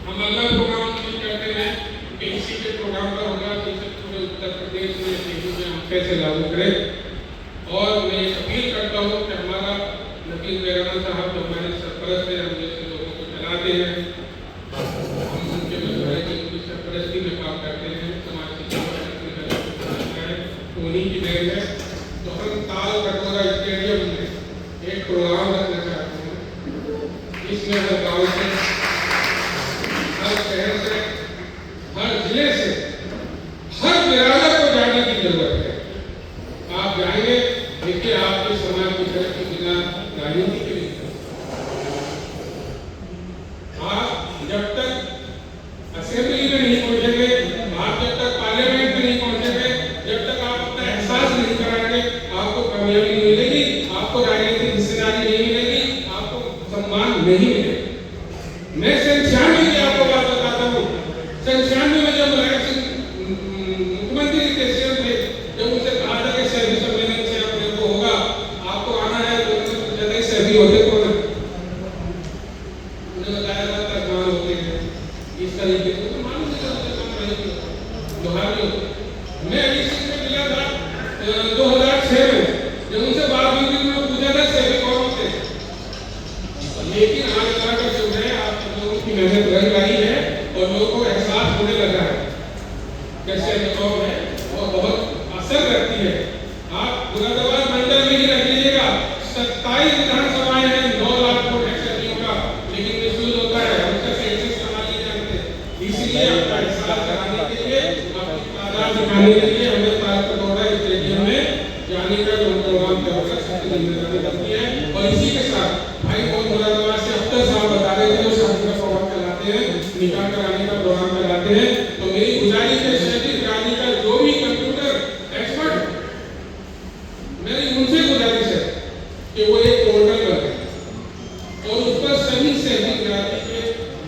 हम अगला प्रोग्राम करते हैं कि इसी के प्रोग्राम का होगा कि पूरे उत्तर प्रदेश में टीवी में हम कैसे लागू करें। और मैं अपील करता हूँ कि हमारा नकील बेराना साहब जो हमारे सरपरस्त हैं, हम जैसे लोगों को चलाते हैं, हम उनके मशवरे की उनकी सरपरस्ती में काम करते हैं, समाज की सेवा है, उन्हीं की देन है। तो हम ताल कटोरा स्टेडियम में एक प्रोग्राम रखना चाहते हैं। इसमें हर गाँव से, हर शहर से, हर जिले से, हर बिरादर को जाने की जरूरत है। आप जाएंगे, देखिए आपके समाज की तरक्की बिना राजनीति के लिए। आप जब तक असेंबली में नहीं पहुंचेंगे, आप जब तक पार्लियामेंट में नहीं पहुंचेंगे, जब तक आप अपना एहसास नहीं कराएंगे, आपको कामयाबी नहीं मिलेगी, आपको राजनीतिक हिस्सेदारी नहीं मिलेगी, आपको सम्मान नहीं मिलेगा। मैं 97 की आपको बात बताता हूँ। 97 में जब मुख्यमंत्री के सीएम थे, जब उनसे कहा था कि सभी सम्मेलन से अपने को होगा, आपको आना है, तो उन्होंने पूछा था सभी होते कौन है? उन्होंने बताया था तर्जमान होते हैं, इस तरीके से तो मालूम नहीं होते कौन रहेगी लोहारी होते। मैं अभी से मिला था 2006 में, जब उनसे बात हुई थी, उन्होंने पूछा था सभी कौन होते हैं। लेकिन आज तरह का जो है, आप लोगों की मेहनत रंग आई है और लोगों को एहसास होने लगा है कैसे अनुभव है और बहुत असर करती है। आप मुरादाबाद मंडल में ही रख लीजिएगा, 27 विधानसभाएं हैं, 9 लाख वोट एक्सेप्टिंग का, लेकिन मिसयूज होता है, उसका सेंसस करा लिए जाते हैं। इसलिए आपका एहसास कराने के लिए, आपकी तादाद दिखाने के लिए हमें ताल कटोरा स्टेडियम में जाने का जो प्रोग्राम करना सबकी जिम्मेदारी बनती है। और इसी के साथ भाई बहुत मुरादाबाद से अख्तर साहब बता रहे थे, वो शादी का प्रोग्राम चलाते हैं, निकाह कराने का प्रोग्राम चलाते हैं। तो मेरी गुजारिश है, शहरी गाड़ी का जो भी कंप्यूटर एक्सपर्ट, मेरी उनसे गुजारिश है कि वो एक पोर्टल बनाए और उस पर सभी शहरी गाड़ी के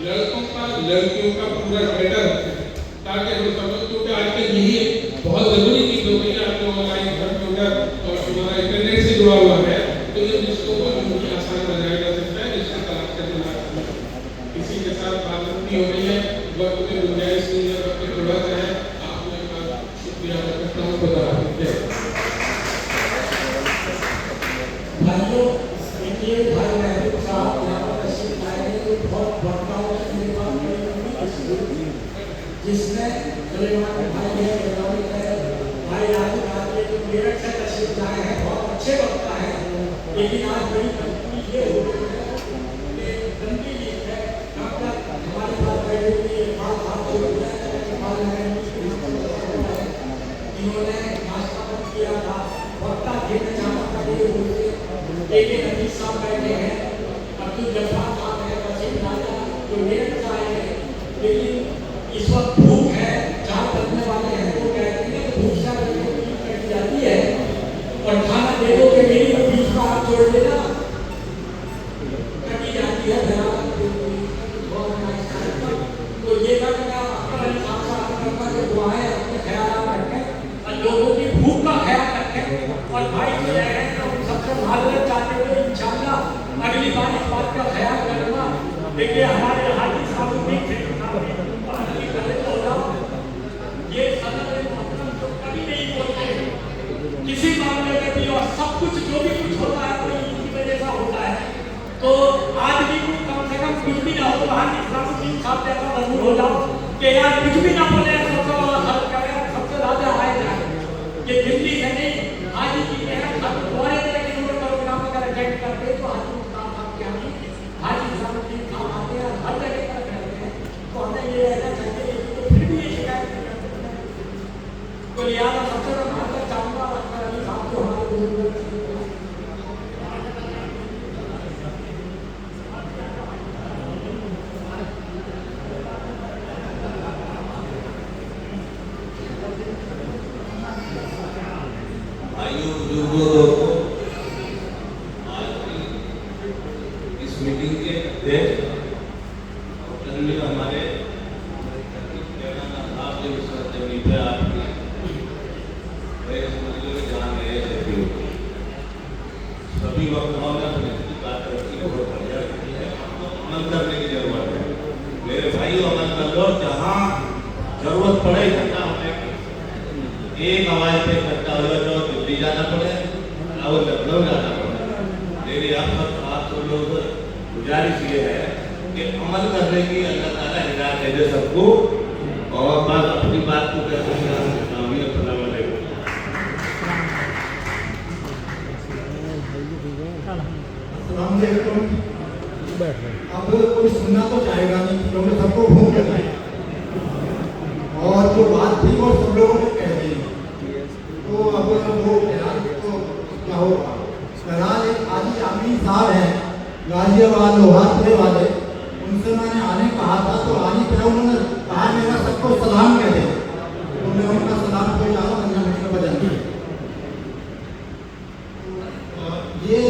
लड़कों का, लड़कियों का पूरा डेटा रखें, ताकि हम समझ, क्योंकि आज के यही बहुत जरूरी चीज हो गई है। आपको ऑनलाइन कंप्यूटर और हमारा इंटरनेट से जुड़ा हुआ है, तो ये रिश्तों को उनकी आसान बनाया जा सकता है, रिश्ता तलाक करने वाला। इसी के साथ बात पूरी हो गई है, वक्त में गुंजाइश नहीं है, वक्त थोड़ा सा है। आपको एक बार शुक्रिया करता हूँ, खुदा हाफिज़। भाइयों, देखिए भाई महबूब साहब यहाँ पर तशरीफ लाए हैं, तो बहुत बड़काऊ जिसने सुलेमान भाई है, भाई राजू भाई जो मेरठ से तशरीफ लाए हैं, बहुत अच्छे वक्ता है। लेकिन आज बड़ी तकलीफ ये हो गई है कि गंदी लीग है, कब तक हमारे पास बैठे हुए बात आपको इन्होंने नाश्ता बंद किया था, वक्ता घेरने जाना था, ये बोलते लेकिन अजीत साहब बैठे हैं, अब्दुल जब्बार साहब है, वसीम राजा जो मेरठ से आए हैं। लेकिन इस वक्त भूख है, जहाँ करने वाले हैं वो कहते हैं कि भूख से कट जाती है और खाना दे दो कि मेरी बीच में आप जोड़ देना, कटी जाती है। तो ये करना के दुआएं अपने ख्याल रखें और लोगों की भूख का ख्याल रखें। और भाई जो रह रहे हैं उन सबसे मालूम चाहते हुए इंशाअल्लाह अगली बार इस बात का ख्याल करूँगा। देखिए हमारे हाजी साहब भी थे, ये सदर जो कभी नहीं बोलते किसी मामले में भी, और सब कुछ जो भी कुछ होता है वो इनकी वजह से होता है। तो आज भी कम से कम कुछ भी ना हो, बाहर इस्लामुद्दीन साहब जैसा मजबूर हो जाओ कि यार कुछ भी ना बोले, सबसे बड़ा हल करें, सबसे ज्यादा आए जाए। ये दिल्ली से नहीं, आज की प्रोग्राम अगर अटेंड करते तो हाजी साहब के आगे हाजी इस्लामुद्दीन साहब आते हैं, हर जगह पर करते हैं। तो हमें ये रहना चाहिए, फिर भी ये शिकायत तो लिहाजा सबसे मैं मानना चाहूँगा अली साहब को हमारे बुजुर्ग भाइयों बुजुर्गों दोस्तों, आज इस मीटिंग के अध्यक्ष हमारे सभी वक्ताओं ने अपनी बात रखी, बहुत बढ़िया रखी है, अमल करने की जरूरत है। मेरे भाइयों और जहाँ जरूरत पड़े इकट्ठा होने की, एक आवाज पे इकट्ठा हो तो दिल्ली जाना पड़े और लखनऊ जाना पड़े। मेरी आप सब लोग गुजारिश ये है कि अमल करने की अल्लाह ताला हिदायत दे सबको, और बस अपनी बात को कहते हैं अब कोई सुनना तो चाहेगा नहीं क्योंकि सबको भूख लगी है और जो बात थी वो सब लोगों ने कह दी। तो अब वो तो क्या होगा। फिलहाल एक हाजी आमिर साहब हैं गाजियाबाद लोहारपुरे वाले, उनसे मैंने आने कहा था तो आने पर उन्होंने कहा मेरा सबको सलाम कह दे, तो मैं उनका सलाम को ज़्यादा करना मुझे बदल ये।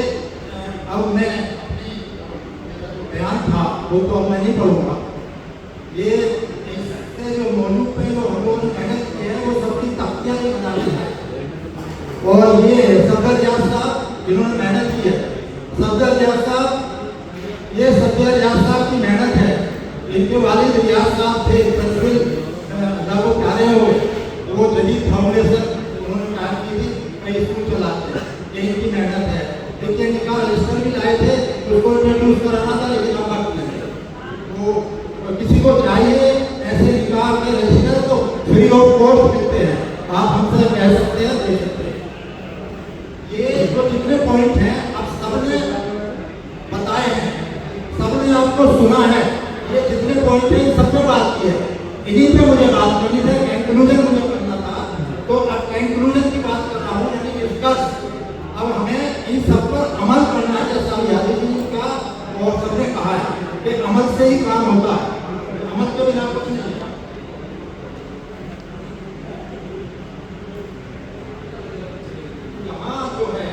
अब मैं बयान था वो तो अब मैं नहीं पढ़ूंगा। ये इससे जो मौजूद पे जो हम लोगों ने मेहनत की है वो सबकी तख्तियाँ ही बना ली है, और ये सफदर रियाज साहब जिन्होंने मेहनत की है, सफदर रियाज साहब, ये सफदर रियाज साहब की मेहनत है। इनके वालिद रियाज साहब थे तस्वीर जब वो प्यारे हुए, वो जदीद फाउंडेशन उन्होंने काम की थी, कई स्कूल चलाते हैं, ये इनकी मेहनत है। देखिए निकाह रजिस्टर भी लाए थे, उसको इंट्रोड्यूस कराना था लेकिन अब बात नहीं। वो किसी को चाहिए ऐसे निकाह के रजिस्टर तो फ्री ऑफ कॉस्ट मिलते हैं, आप हमसे कह सकते हैं, दे सकते हैं। ये जो जितने पॉइंट हैं अब सबने बताए हैं, सबने आपको सुना है, ये जितने पॉइंट हैं सबने बात की है, इन्हीं पे मुझे बात करनी थी, कंक्लूजन मुझे करना था। तो अब कंक्लूजन की बात कर रहा हूँ, यानी डिस्कस। अब हमें इन सब पर अमल करना है, जैसा यादव जी का और सबने कहा है कि अमल से ही काम होता है, अमल के बिना कुछ नहीं है। यहाँ जो है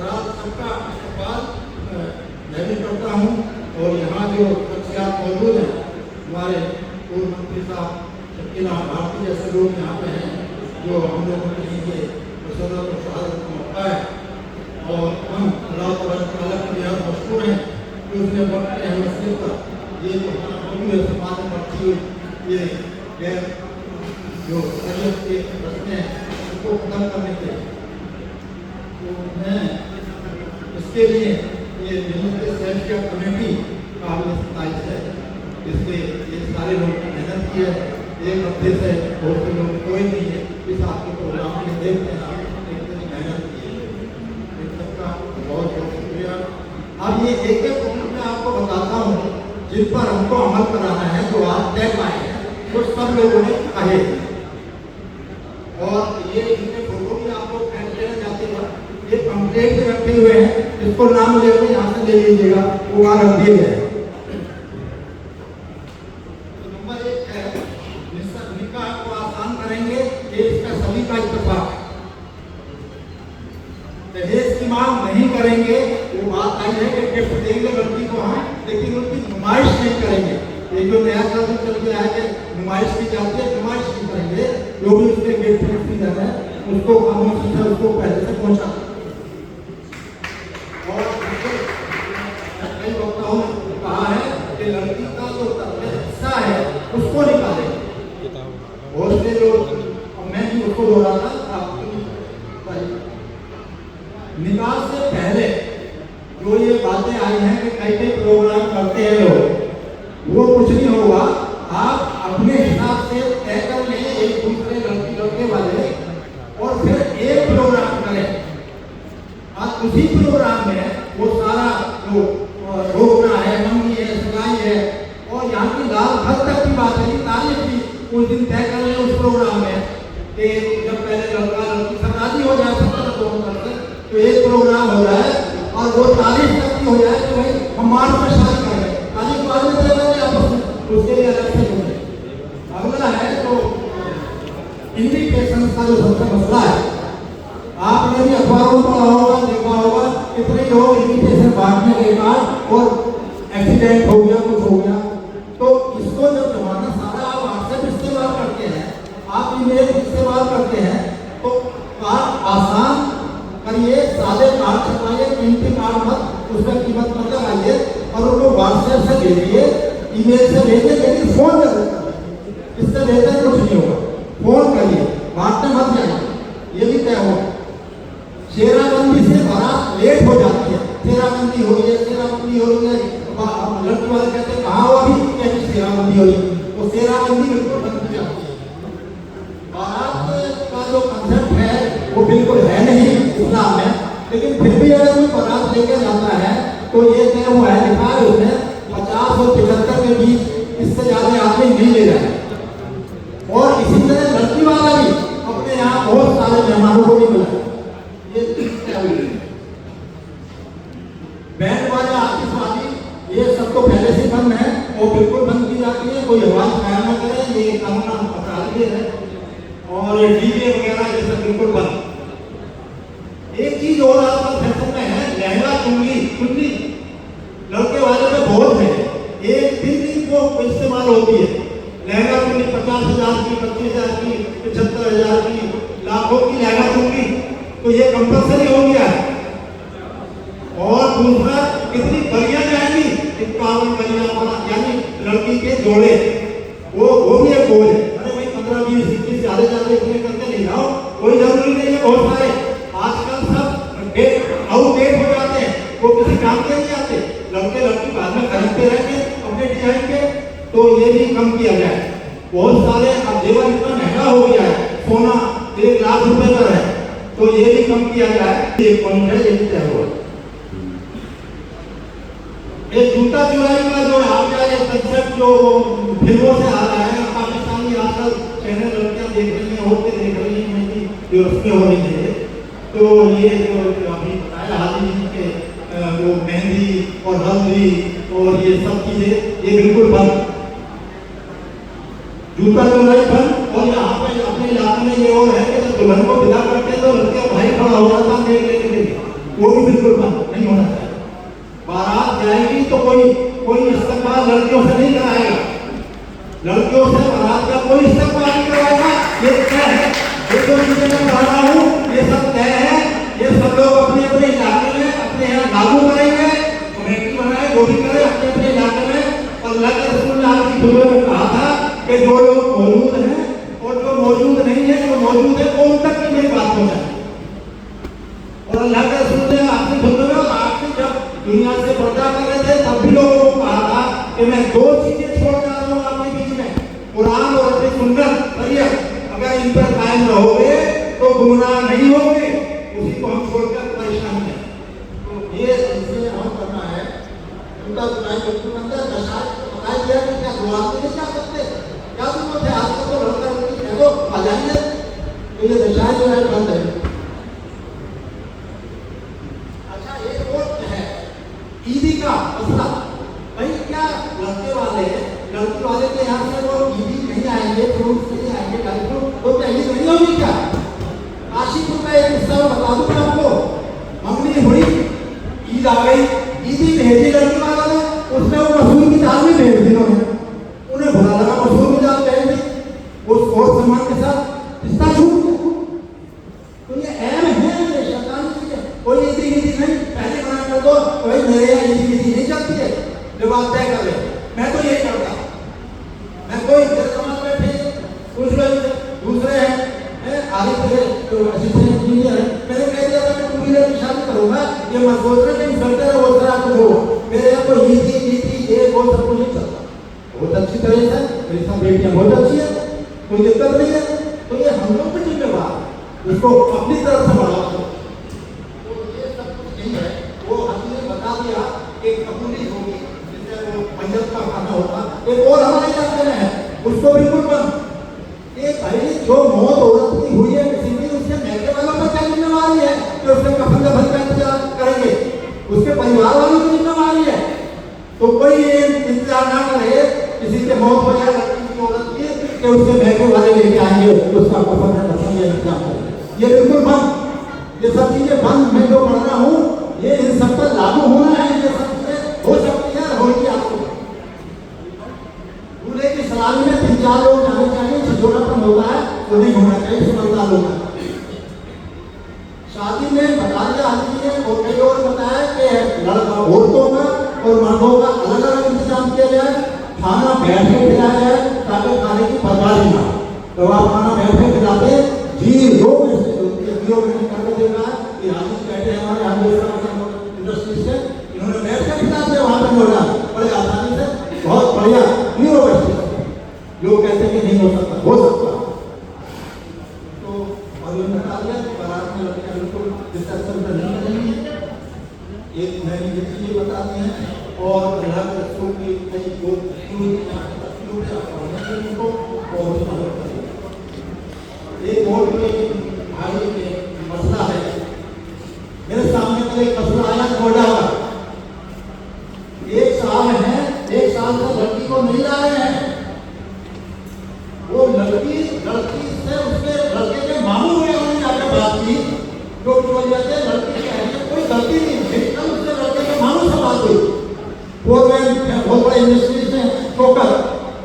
रात सबका इस्तेमाल मैं भी करता हूँ, और यहाँ जो शख्सियात मौजूद हैं, हमारे पूर्व मंत्री साहब शकील भारती जैसे लोग यहाँ पे हैं, जो हम लोगों के लिए मसला को शहादत का मौका है, और हम अल्लाह ताला के लिए मशहूर हैं कि उसने वक्त मसले पर ये जो हमारा समाज में बढ़ती हुई ये गैर जो शरीयत के रस्में हैं उसको खत्म करने के, तो मैं इसके लिए ये सेल्फ कमेटी काबिल सताइश है, इसके ये सारे लोग मेहनत की है। एक हफ्ते से बहुत से लोग कोई नहीं है इस आपके प्रोग्राम में देखते हैं, मेहनत की है, इन सबका बहुत बहुत शुक्रिया। अब ये एक एक पॉइंट मैं आपको बताता हूँ जिन पर हमको अमल कराना है, जो आप तय पाए हैं, वो सब लोगों ने कहे, और ये इनके फोटो भी आप लोग लेना चाहते हैं, ये कंप्लेंट भी रखे हुए हैं, इसको नाम लेकर यहाँ से ले लीजिएगा, वो वहाँ रख दिए गए। तो नंबर 1 है निकाह को आसान करेंगे, ये इसका सभी का इत्तेफाक है। दहेज की मांग नहीं करेंगे, वो बात आई है कि गिफ्ट देंगे लड़की को हम, लेकिन उनकी नुमाइश नहीं करेंगे। ये जो नया कदम चल गया है कि नुमाइश की जाती है, नुमाइश नहीं करेंगे, जो भी उसके गिफ्ट है उसको खामोशी से उसको पहले से पहुंचा। और कई वक्ताओं ने कहा है कि लड़की का जो हिस्सा है उसको निकालेंगे, और उससे जो मैं भी उसको बोला था निकाह से पहले जो ये बातें आई हैं कि कई कई प्रोग्राम करते हैं लोग, वो कुछ नहीं होगा। आप अपने हिसाब से तय कर लें एक दूसरे लड़के वाले, और फिर एक प्रोग्राम करें। आप उसी प्रोग्राम में वो सारा जो रोकना है, मंगी है, सगाई है, और यहाँ की लाल भर तक की बात है, तारीख भी उस दिन तय कर लें उस प्रोग्राम में कि जब पहले लड़का लड़की सब राजी हो जाए, तो एक प्रोग्राम हो जाए, और वो तारीख तक की हो जाए कि भाई हम मार्च में शादी करें, तारीख बाद में तय करें आपस में, उसके लिए अलग से होंगे। अगला है तो इन्विटेशन का जो सबसे मसला है, आपने भी अखबारों में पढ़ा होगा, देखा होगा, कितने लोग इन्विटेशन बांटने के बाद और एक्सीडेंट हो गया, कुछ हो गया। तो इसको जब जमाना सारा आप व्हाट्सएप इस्तेमाल करते हैं, आप ईमेल इस्तेमाल करते हैं, तो आप आसान करिए, सादे कार्ड छपवाइए, कीमती कार्ड मत, उसका कीमत मत लगाइए, और उनको व्हाट्सएप से भेजिए, ईमेल से भेजिए, लेकिन फोन जरूर करिए, इससे बेहतर कुछ नहीं होगा। फोन करिए, बांटने मत जाइए, ये भी तय हो। शेराबंदी से बारात लेट हो जाती है, शेराबंदी हो रही है, शेराबंदी हो रही है, लड़की वाले कहते हैं कहाँ हो अभी, कहते शेराबंदी हो रही है, तो शेराबंदी बिल्कुल बंद की जाती है। बारात का जो कंसेप्ट है वो बिल्कुल है नहीं इस्लाम में, लेकिन फिर भी अगर कोई बारात लेकर जाता है तो ये तय हुआ है, लिखा है उसने 50 और 75 के बीच, इससे ज्यादा आदमी नहीं ले जाए। और इसी तरह लड़की वाला भी अपने यहाँ बहुत सारे मेहमानों को भी बुलाए, ये तय हुई है। बैंड वाले आतिशबाजी ये सब तो पहले से बंद है, वो बिल्कुल बंद की जाती है, कोई आवाज कायम न करे, ये कानून अपराधी है। और डीजे वगैरह ये सब बिल्कुल बंद। एक चीज और आजकल फैशन में है, लहंगा चुन्नी लड़के वाले में बहुत है, एक दिन को इस्तेमाल होती है। लहंगा चुन्नी 50,000 की, 25,000 की, 75,000 की, लाखों की लहंगा चुन्नी, तो ये कंपल्सरी हो गया है। और दूसरा कितनी बलियां जाएंगी, 51 बलियां, यानी लड़की के जोड़े, वो भी एक बोझ है। अरे भाई 15, 20, 21 ज्यादा इतने करके ले जाओ, कोई जरूरी नहीं है। बहुत सारे आजकल सब आउटडेट हो जाते हैं, वो किसी काम के नहीं आते, लड़के लड़की बाद में खरीदते रहेंगे अपने डिजाइन के, तो ये भी कम किया जाए। बहुत सारे अब जेवर इतना महंगा हो गया है, सोना 1 लाख रुपए पर है, तो ये भी कम किया जाए। एक पॉइंट है, ये भी तय हुआ। ये जूता चुराई का जो आपका ये कंसेप्ट जो फिल्मों से आ रहा है, पाकिस्तानी आजकल चैनल लड़कियां देख रही हैं, होते देख रही हैं कि जो रस्में हो रही है, तो ये जो अभी बताया हाजी जी के वो मेहंदी और हल्दी और ये सब चीजें ये बिल्कुल बंद, जूता चुराई बंद। और यहाँ पे अपने इलाके में ये और है कि जब दुल्हन को विदा करते हैं तो लड़के भाई खड़ा हो जाता है देख लेने के लिए, वो भी बिल्कुल बंद नहीं होना चाहिए। बारात जाएगी तो कोई इस्तेमाल लड़कियों से नहीं कराएगा, लड़कियों से बारात का कोई इस्तेमाल नहीं कराएगा, ये तय है। ये जो चीजें मैं कह रहा हूँ ये सब तय है, ये सब लोग अपने अपने इलाके में अपने यहाँ लागू करेंगे, कमेटी बनाए, जो भी करे अपने अपने इलाके में। और अल्लाह के रसूल ने आपकी खुतबे में कहा था कि जो लोग मौजूद हैं और जो मौजूद नहीं है, जो मौजूद है वो उन तक की मेरी बात पहुंचाए। और अल्लाह के रसूल ने आपकी खुतबे में आपने जब दुनिया से पर्दा कर रहे थे तब भी लोगों को कहा था कि मैं 2 चीजें छोड़ जा रहा हूँ आपके बीच में, कुरान और अपनी सुन्नत शरीयत, अगर इन पर कायम रहोगे तो गुमराह नहीं होगे। उसी को हम छोड़कर परेशान हैं। तो ये इसमें हम करना है, उनका चुनाई मंत्रिमंडल दशा बताया गया कि क्या दो आदमी नहीं जा सकते, क्या तुम थे आपको तो लड़का लड़की कह दो आ जाएंगे, तो ये दशाएं जो है बंद है। अच्छा एक और है ईदी का मसला, भाई क्या लड़के वाले लड़की वाले के यहाँ से वो ईदी नहीं आएंगे, फ्रूट्स नहीं आएंगे, ड्राई फ्रूट, तो क्या ईद नहीं होगी क्या? आशिक रुपए एक हिस्सा बता दूं मैं आपको, मंगनी हुई, ईद आ गई, ईदी भेजी लड़की वालों ने, उसमें वो मसूर की दाल भी भेज दी उन्होंने, उन्हें बुरा लगा मसूर की दाल भेज दी उस और सामान के साथ, रिश्ता छूट गया। तो ये ऐम है शैतान की, कोई ईदी नहीं, पहले मना कर दो भाई मेरे यहाँ ईदी नहीं चलती है, जब आप तय कर रहे। मैं तो यही करता, मैं कोई समाज बैठे कुछ लोग दूसरे हैं आरिफ है तो असिस्टेंट इंजीनियर है, मैंने कह दिया था मैं 2 व्हीलर की शादी करूंगा, ये मत सोच रहे कि चलते रहो वो तरह तो हो, मेरे यहाँ कोई नीति ये वो सब कुछ नहीं चलता, बहुत अच्छी तरह से मेरी सब बेटियां बहुत अच्छी है, कोई दिक्कत नहीं है। तो ये हम लोग भी जिम्मेवार, इसको अपनी तरफ से बढ़ावा दो। तो ये सब कुछ नहीं है, वो हमने बता दिया कि कबूली होगी, जिससे वो पंजाब का खाना होगा। एक और हमारे इलाके में है, उसको बिल्कुल बंद। ये भाई जो मौत औरत की हुई है किसी भी, उसके महके वालों पर क्या जिम्मेवारी है कि उसके कफन दफन का इंतजार करेंगे, उसके परिवार वालों की जिम्मेवारी है। तो कोई ये इंतजार ना करे किसी के मौत हो जाए लड़की की औरत की कि उसके महके वाले लेके आएंगे उसका कफन दफन का इंतजाम करेंगे, ये बिल्कुल बंद। ये सब चीजें बंद, मैं जो पढ़ रहा हूँ ये इन सब पर लागू होना है, ये सब चीजें हो सकती है, होगी आपको। दूल्हे की सलामी में 3-4 लोग जाने चाहिए, छिछोरापन होता है तो नहीं होना चाहिए, समझदार होना चाहिए। शादी में बता दिया हाजी ने और कई और बताया कि लड़का औरतों का और मर्दों का अलग अलग इंतजाम किया जाए, खाना बैठ के खिलाया जाए ताकि खाने की बर्बादी ना हो। तो आप खाना बैठ के खिलाते 0 मिनट करके देख रहा है कि राजेश बैठे हमारे हम इंडस्ट्री से इन्होंने बैठ के खिलाते वहाँ पे बोला बड़े आसानी से बहुत बढ़िया 0 वेस्टेज। लोग कहते हैं कि नहीं हो सकता, हो सकता। तो और ये बता दिया कि बारात में लड़कियां बिल्कुल रिसेप्शन पर नहीं करेंगी, एक नई नीति ये बताते हैं और अल्लाह के रसूल की कई लोग एक और भाई मसला है मेरे सामने कल एक मसला आया नोएडा का। 1 साल है, 1 साल से लड़की को नहीं ला रहे हैं। वो लड़की से उसके लड़के के मामू हुए उन्होंने जाकर बात की जो की वजह से लड़की के कोई गलती नहीं है। उसके लड़के के मामू से बात हुई बहुत बड़े इंडस्ट्री से ठोकर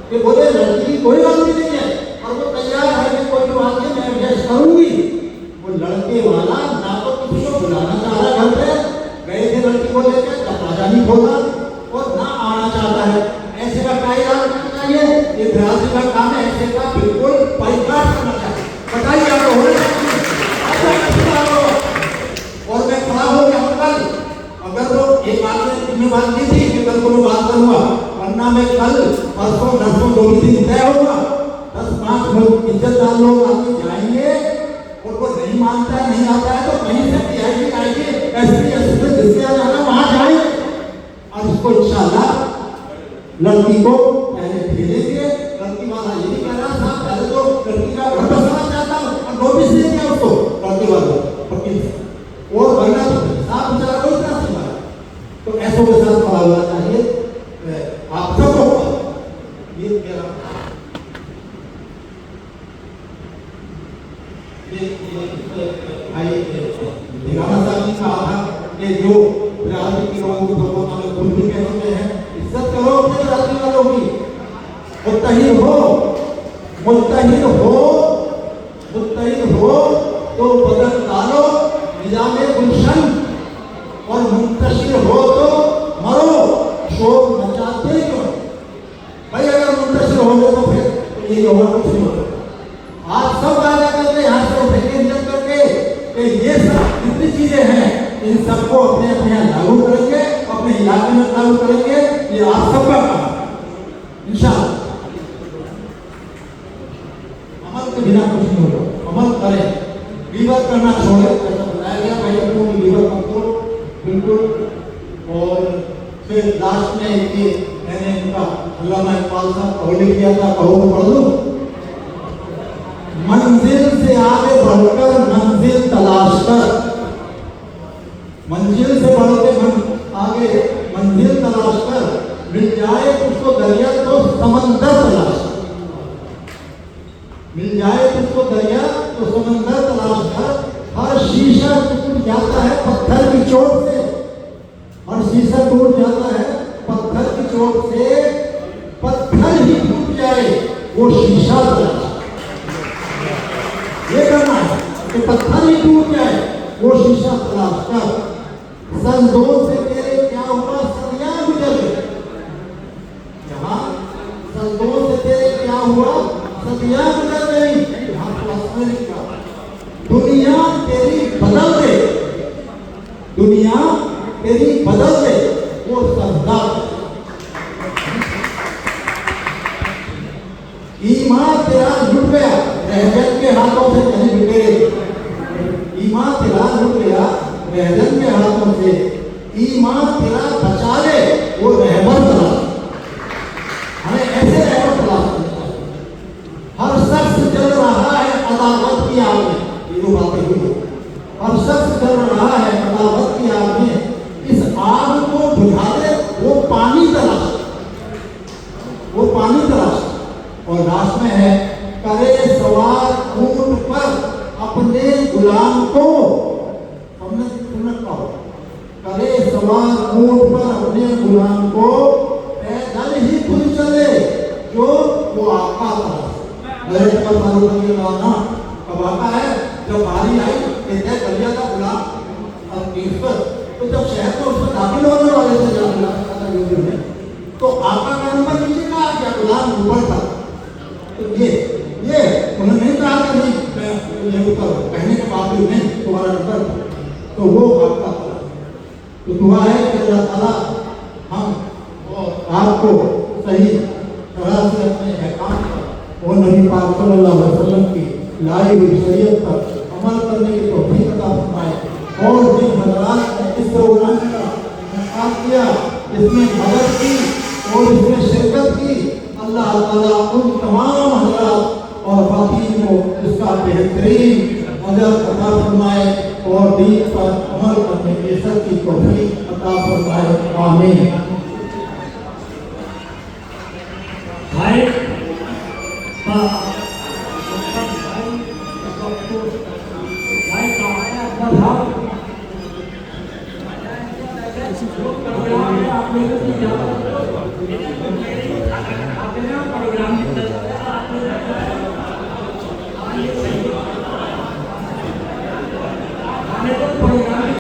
कि बोले लड़की की कोई गलती नहीं है और वो तैयार है कि कोई बात नहीं मैं एडजस्ट करूंगी। वो लड़के वाला ना तो किसी को बुलाना चाह रहा घर पे, गए थे लड़की को लेकर दरवाजा नहीं खोला और ना आना चाहता है। ऐसे का क्या इलाज करना चाहिए? ये बिरादरी का काम है, ऐसे का बिल्कुल बाइकाट करना चाहिए। बताइए आप होने और मैं खड़ा हो गया कल, अगर वो एक बात ने बात की थी कि कल को मैं बात करूंगा, वरना मैं कल परसों नरसों 2 दिन तय होगा। 10-5 लोग इज्जतदार लोग आगे जाएंगे और वो नहीं मानता है, नहीं आता है तो कहीं से पीआईबी आएगी, एसपी जिससे आ जाना वहां जाए और इसको इंशाल्लाह लड़की को पहले भेजेंगे। लड़की वाला ये नहीं कह रहा साहब पहले तो लड़की का घर बसाना चाहता हूँ और नोटिस दे दिया उसको लड़की वाले वकील से और वरना तो साहब बेचारा कोई इतना सी मारा। तो ऐसों के साथ खड़ा होना चाहिए आप सबको। ये मेरा भाई भिगाना साहब ने कहा था कि जो बिरादरी के लोगों को भगवान में खुल भी कहते हैं इज्जत करो अपने बिरादरी वालों की। मुत्तहिद हो तो बदल डालो निजाम गुलशन और मुंतशिर हो तो मरो, शोर मचाते क्यों? भाई अगर मुंतशिर हो गए तो फिर ये होगा कुछ नहीं होगा। आप सब वादा करके यहाँ से उठेंगे नियत करके कि ये सब जितनी चीजें हैं इन सबको अपने अपने यहाँ लागू करेंगे, अपने इलाके में लागू करेंगे। ये आप सबका काम इंशाअल्लाह। अमल के बिना कुछ नहीं होगा, अमल करें, गिबत करना छोड़े। जैसा बताया गया भाई को गिबत मत करो बिल्कुल। और फिर लास्ट में ये मैंने उनका अल्लामा इकबाल साहब कौल किया था, कहो तो पढ़ दो। मंजिल से आगे बढ़कर मंजिल तलाश कर, मंजिल से बढ़ के आगे मंजिल तलाश कर, मिल जाए तुझको दरिया तो समंदर तलाश कर, मिल जाए तुझको दरिया तो समंदर तलाश कर। हर शीशा टूट जाता है पत्थर की चोट से, हर शीशा टूट जाता है पत्थर की चोट से। पत्थर ही टूट जाए वो शीशा तलाश, ये करना है कि पत्थर ही टूट जाए वो शीशा तलाश कर। संदों से तेरे क्या हुआ सदियां गुजर गई, जहां संदों से तेरे क्या हुआ सदियां गुजर गई, यहाँ क्या दुनिया तेरी बदल दे, दुनिया तेरी बदल दे वो सरदार। ईमान तेरा लुट गया रहजन के हाथों से कहीं बिखेरे, ईमान तेरा लुट गया रहजन के हाथों से, ईमान तेरा बचा ले वो रहबर तलाश। हमें ऐसे रहबर तलाश करना चाहिए। हर शख्स चल रहा है अदावत की आग में, ये जो बातें हुई, हर शख्स चल रहा है अदावत की आग में, इस आग को बुझा दे वो पानी तलाश, वो पानी तलाश। और लास्ट में है करे सवार ऊंट पर अपने गुलाम को, हमने सुन्नत का हो, करे सवार ऊंट पर अपने गुलाम को, पैदल ही खुद चले जो वो आका था। मेरे पर फारूक रज़ी अल्लाह अन्हु कब आका है जब बारी आई कहते कर लिया था गुलाम अब पर, तो जब शहर में उसमें दाखिल होने वाले थे तो आका का नंबर नीचे का तो दुआ है कि अल्लाह ताला हम और आपको सही तरह से अपने अहकाम पर और नबी पाक सल्लल्लाहु अलैहि वसल्लम की लाई हुई शरीयत पर अमल करने की तौफीक अता फरमाए। और जिन हज़रात ने इस प्रोग्राम का इंतज़ाम किया, इसमें मदद की और इसमें शिरकत की, अल्लाह ताला उन तमाम हज़रात और बाकी को इसका बेहतरीन अजर अता फरमाए और दीन पर अमल करने की सच्ची तौफीक अता फरमाए। आमीन। भाई भाई का अपना भाव प्रोग्राम है, आप लोगों की प्रोग्राम